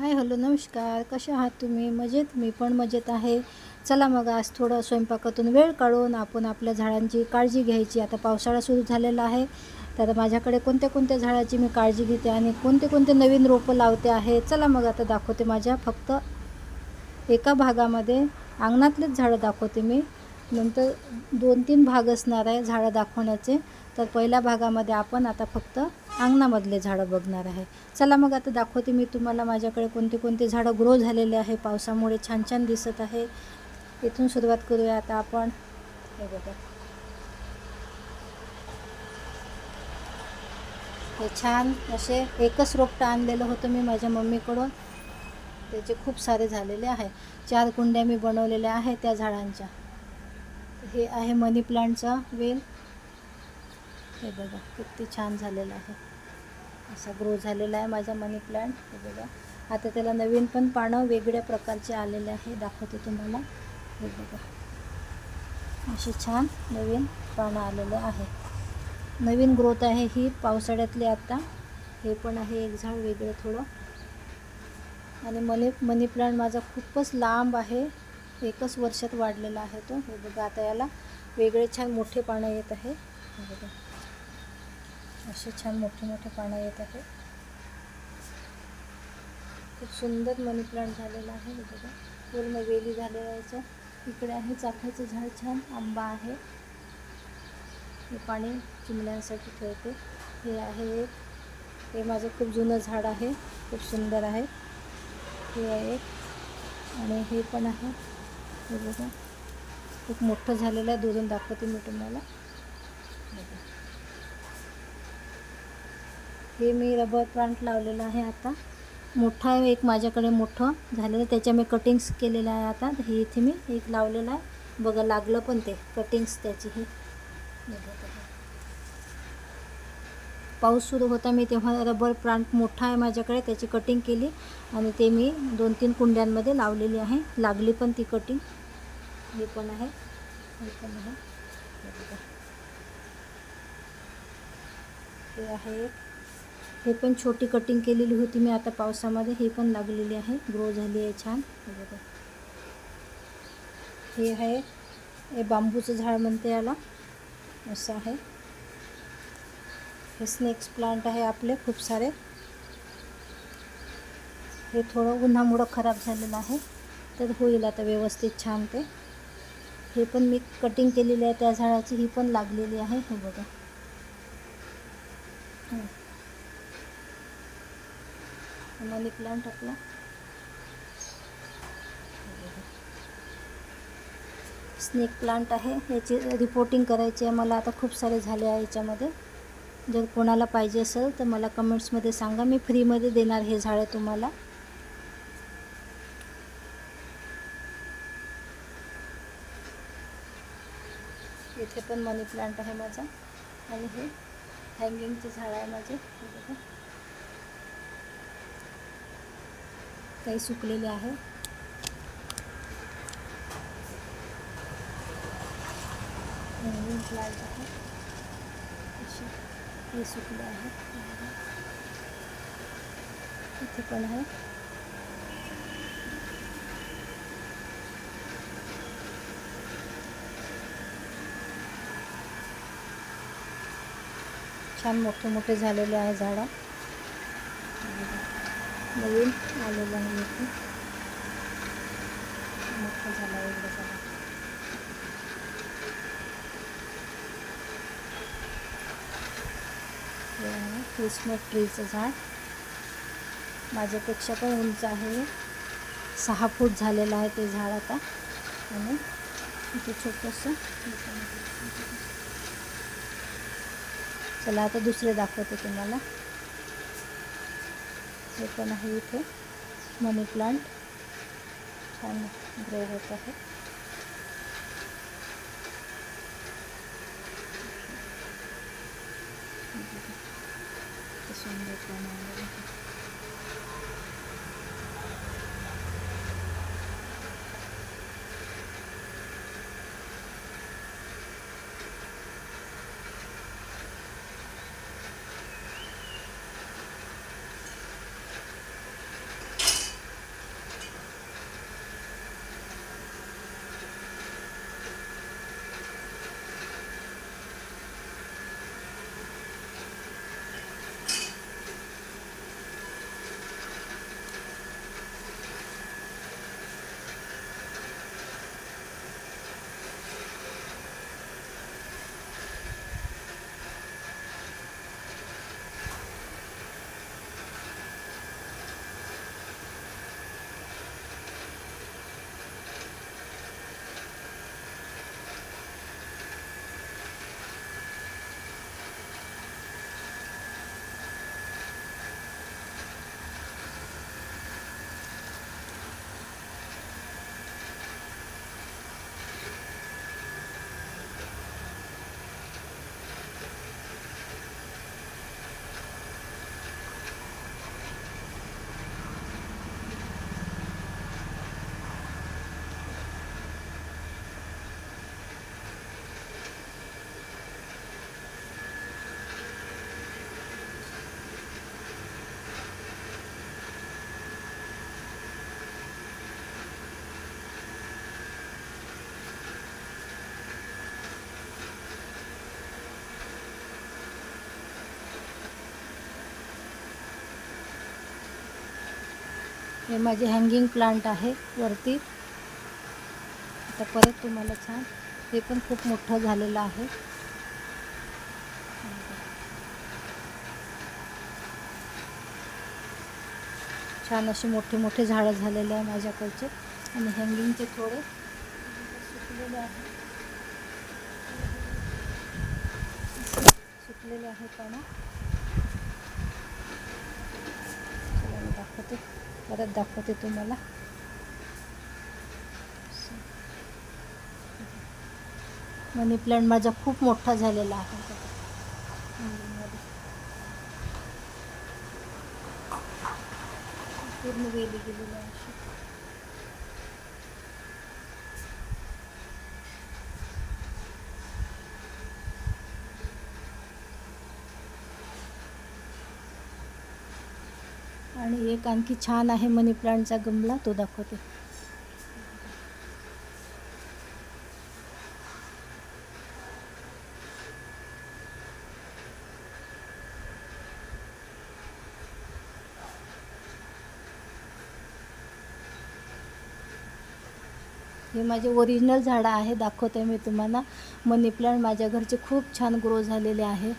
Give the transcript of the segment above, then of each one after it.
Hi hello नमस्कार. कसे आहात तुम्ही? मजेत? मी पण मजेत आहे. चला मग आज थोडं स्वयंपाकातून वेळ काढून आपण आपल्या झाडांची काळजी घ्यायची. आता पावसाळा सुरू झालेला आहे, तर माझ्याकडे कोणत्या कोणत्या झाडाची मी काळजी घेते आणि कोणते कोणते नवीन रोपं लावते आहे. चला मग आता दाखवते. माझ्या फक्त एका भागामध्ये अंगणातलेच झाडं दाखवते मी. नंतर 2-3 भाग असणार आहे झाडं दाखवण्याचे. तर पहिल्या भागामध्ये आपण आता फक्त अंगणामधले झाडं बघणार आहे. चला मग आता दाखवते मी तुम्हाला माझ्याकडे कोणते कोणते झाडं ग्रो झालेले आहे. पावसामुळे छान छान दिसत आहे. इथून सुरुवात करूया आता आपण. हे बघा, हे छान असे एकच रोपटं आणलेलं होतं मी माझ्या मम्मीकडून. त्याचे खूप सारे झालेले आहे. 4 कुंड्या मी बनवलेल्या आहे त्या झाडांच्या. हे आहे मनी प्लांटचा वेल. हे बघा किती छान झालेला आहे. असा ग्रो झालेला आहे माझा मनी प्लांट. हे बघा, आता त्याला नवीन पण पानं वेगळ्या प्रकारचे आलेले आहे. दाखवते तुम्हाला. हे बघा, असे छान नवीन पानं आलेले आहे. नवीन ग्रोथ आहे ही पावसाळ्यातली. आता हे पण आहे एक झाड वेगळं थोडं. आणि मनी प्लांट माझा खूपच लांब आहे. एकच वर्षात वाढलेला आहे तो. हे बघा, आता याला वेगळे छान मोठे पानं येत आहे. हे बघा, असे छान मोठे मोठे पानं येत आहे. खूप सुंदर मनी प्लांट झालेला आहे. हे बघा, पूर्ण वेली झालेला याचं. इकडे आहे चाफ्याचं झाड. छान आंबा आहे. हे पाणी चिमण्यांसाठी ठेवते. हे आहे एक. हे माझं खूप जुनं झाड आहे. खूप सुंदर आहे. हे आहे एक. आणि हे पण आहे. हे बघा, खूप मोठं झालेलं आहे. दुरून दाखवते मी तुम्हाला. हे मी रबर प्लांट लावलेलं आहे. आता मोठा आहे एक माझ्याकडे मोठं झालेलं. त्याच्या मी कटिंग्स केलेलं आहे. आता हे इथे मी एक लावलेलं आहे. बघा, लागलं पण ते कटिंग्स त्याची. हे पाऊस सुरू होता मी तेव्हा रबर प्लांट मोठा आहे माझ्याकडे, त्याची कटिंग केली आणि ते मी 2-3 कुंड्यांमध्ये लावलेली आहे. लागली पण ती कटिंग. हे पण आहे. हे पण आहे. हे आहे एक. हे पण छोटी कटिंग केलेली होती मी आता पावसामध्ये. हे पण लागलेली आहे, ग्रो झाली आहे छान. हे बघा, हे आहे. हे बांबूचं झाड म्हणते याला. असं आहे. हे स्नेक्स प्लांट आहे आपले खूप सारे. हे थोडं उन्हामुळं खराब झालेलं आहे, तर होईल आता व्यवस्थित छान ते. हे पण मी कटिंग केलेली आहे त्या झाडाची. ही पण लागलेली आहे. हे बघा, मनी प्लांट आपला. स्नेक प्लांट आहे. याची रिपोर्टिंग करायची आहे मला. आता खूप सारे झाले आहे याच्यामध्ये. जर कोणाला पाहिजे असेल तर मला कमेंट्समध्ये सांगा. मी फ्रीमध्ये देणार हे झाडं तुम्हाला. इथे पण मनी प्लांट आहे माझा. आणि हे हँगिंगचे झाड आहे माझे. हे बघा, काही सुकलेले आहे. हँगिंग प्लांट आहे. हे सुकले आहे. इथे पण आहे. छान मोठे मोठे झालेले आहे झाडं. नवीन आलेलं आहे इथे. मोठं झालं एवढं झालं. हे आहे क्रिसमस ट्रीचं झाड. माझ्यापेक्षा पण उंच आहे. 6 फूट झालेलं आहे ते झाड आता. आणि इथे छोटंसं. चला आता दुसरे दाखवते तुम्हाला. हे पण आहे इथे मनी प्लांट. छान ग्रो होत आहे. सुंदर छान आहे. हे माझे हँगिंग प्लांट आहे वरती. आता परत तुम्हाला छान, हे पण खूप मोठं झालेलं आहे. छान असे मोठे मोठे झाडं झालेले आहे माझ्याकडचे. आणि हँगिंगचे थोडे सुकलेले आहे, सुकलेले आहे पानं. चला मी दाखवते, परत दाखवते तुम्हाला. मनी प्लांट माझा खूप मोठा झालेला आहे. पूर्ण वेली गेलेली आहे. आणि एक आणखी छान आहे मनी प्लांटचा गमला, तो दाखवते. हे माझे ओरिजिनल झाडं आहे, दाखवते मी तुम्हाला. मनी प्लांट माझ्या घरचे खूप छान ग्रो झालेले आहे.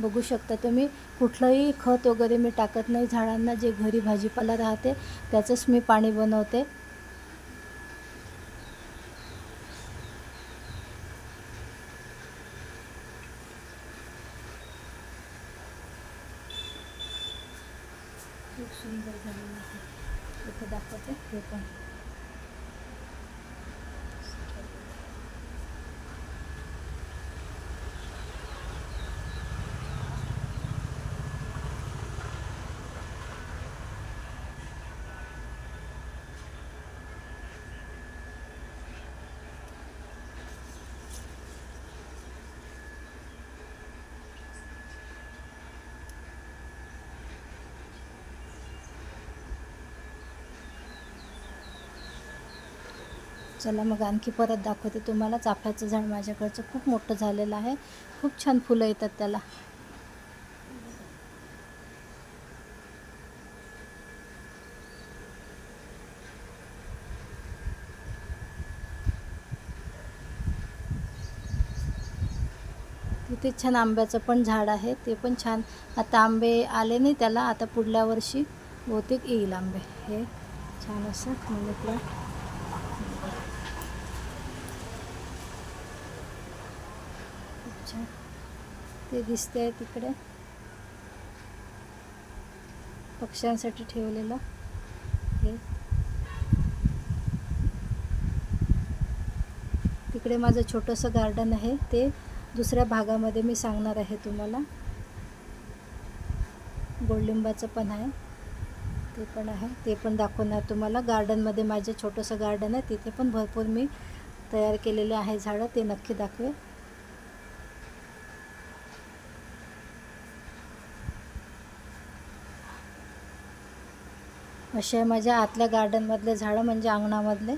बघू शकता तुम्ही. कुठलंही खत वगैरे मी टाकत नाही झाडांना. जे घरी भाजीपाला राहते त्याचंच मी पाणी बनवते. खूप सुंदर झालेलं आहे. इथं दाखवते हे पण. चला मग आणखी परत दाखवते तुम्हाला. चाफ्याचं झाड माझ्याकडचं खूप मोठं झालेलं आहे. खूप छान फुलं येतात त्याला. तिथे छान आंब्याचं पण झाड आहे, ते पण छान. आता आंबे आले नाही त्याला, आता पुढल्या वर्षी बहुतेक येईल आंबे. हे छान असं मनी प्लांट. खूप छान ते दिसते आहे तिकडे, पक्ष्यांसाठी ठेवलेलं. हे तिकडे माझं छोटंसं गार्डन आहे, ते दुसऱ्या भागामध्ये मी सांगणार आहे तुम्हाला. गोडलिंबाचं पण आहे, ते पण आहे, ते पण दाखवणार तुम्हाला. गार्डनमध्ये माझं छोटंसं गार्डन आहे, तिथे पण भरपूर मी तयार केलेले आहे झाडं, ते नक्की दाखवेल. असे माझ्या आतल्या गार्डनमधले झाडं, म्हणजे अंगणामधले.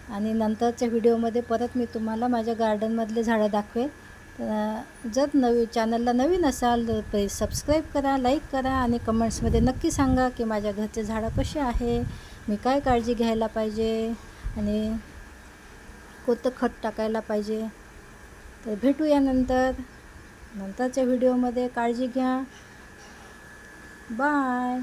आणि नंतरच्या व्हिडिओमध्ये परत मी तुम्हाला माझ्या गार्डनमधले झाडं दाखवेल. जर चॅनलला नवीन असाल तर प्लीज सबस्क्राईब करा, लाईक करा आणि कमेंट्समध्ये नक्की सांगा की माझ्या घरचे झाडं कसे आहे, मी काय काळजी घ्यायला पाहिजे आणि कोणतं खत टाकायला पाहिजे. तर भेटूया नंतरच्या व्हिडिओमध्ये. काळजी घ्या. बाय.